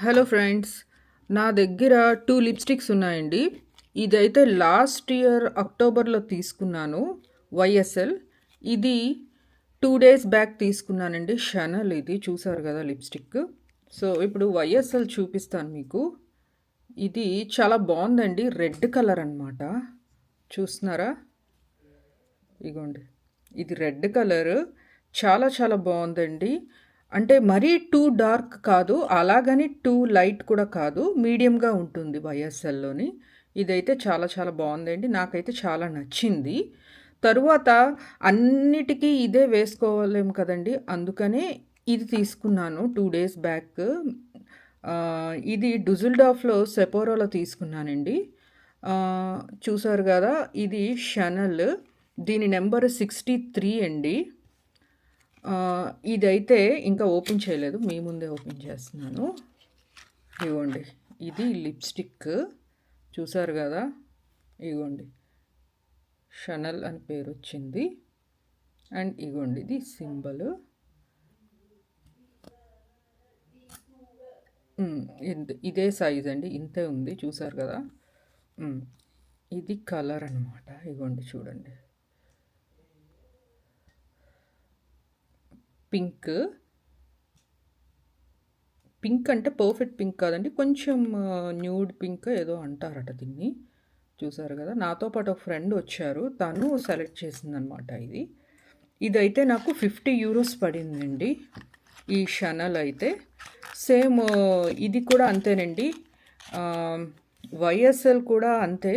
Hello friends, నా దగ్గర 2 lipsticks ఉన్నాయండి. ఇదైతే లాస్ట్ ఇయర్ అక్టోబర్లో తీసుకున్నాను. వైఎస్ఎల్ ఇది 2 డేస్ బ్యాక్ తీసుకున్నానండి. షనల్ ఇది చూసారు కదా లిప్స్టిక్. సో ఇప్పుడు వైఎస్ఎల్ చూపిస్తాను మీకు. ఇది చాలా బాగుందండి. రెడ్ కలర్ అనమాట. చూస్తున్నారా? ఇగోండి, ఇది రెడ్ కలర్. చాలా చాలా బాగుందండి. అంటే మరీ టూ డార్క్ కాదు, అలాగని టూ లైట్ కూడా కాదు, మీడియంగా ఉంటుంది వైఎస్ఎల్లోని. ఇదైతే చాలా చాలా బాగుందండి. నాకైతే చాలా నచ్చింది. తరువాత అన్నిటికీ ఇదే వేసుకోలేము కదండి, అందుకనే ఇది తీసుకున్నాను 2 డేస్ బ్యాక్. ఇది డుజుల్డాఫ్లో సెపోరోలో తీసుకున్నానండి. చూసారు కదా, ఇది షనల్. దీని నెంబర్ 63 అండి. ఇదైతే ఇంకా ఓపెన్ చేయలేదు, మీ ముందే ఓపెన్ చేస్తున్నాను. ఇగోండి, ఇది లిప్స్టిక్. చూసారు కదా, ఇగోండి షనల్ అని పేరు వచ్చింది. అండ్ ఇగోండి, ఇది సింబల్. ఇదే సైజ్ అండి, ఇంతే ఉంది. చూసారు కదా. ఇది కలర్ అనమాట. ఇగోండి చూడండి, పింక్. పింక్ అంటే పర్ఫెక్ట్ పింక్ కాదండి, కొంచెం న్యూడ్ పింక్ ఏదో అంటారట దీన్ని. చూసారు కదా. నాతో పాటు ఒక ఫ్రెండ్ వచ్చారు, తను సెలెక్ట్ చేసిందనమాట ఇది. ఇదైతే నాకు 50 యూరోస్ పడిందండి ఈ షనల్ అయితే. సేమ్ ఇది కూడా అంతేనండి. వైఎస్ఎల్ కూడా అంతే,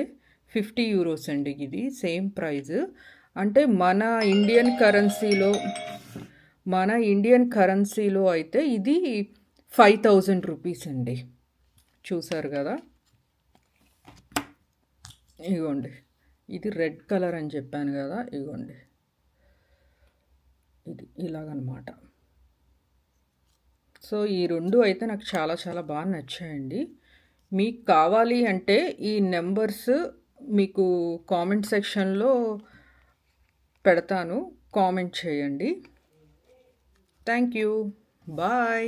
50 యూరోస్ అండి. ఇది సేమ్ ప్రైజ్. అంటే మన ఇండియన్ కరెన్సీలో అయితే ఇది 5000 రూపీస్ అండి. చూసారు కదా. ఇగోండి, ఇది రెడ్ కలర్ అని చెప్పాను కదా. ఇగోండి, ఇది ఇలాగనమాట. సో ఈ రెండు అయితే నాకు చాలా చాలా బాగా నచ్చాయండి. మీకు కావాలి అంటే ఈ నెంబర్స్ మీకు కామెంట్ సెక్షన్లో పెడతాను, కామెంట్ చేయండి. Thank you. బాయ్.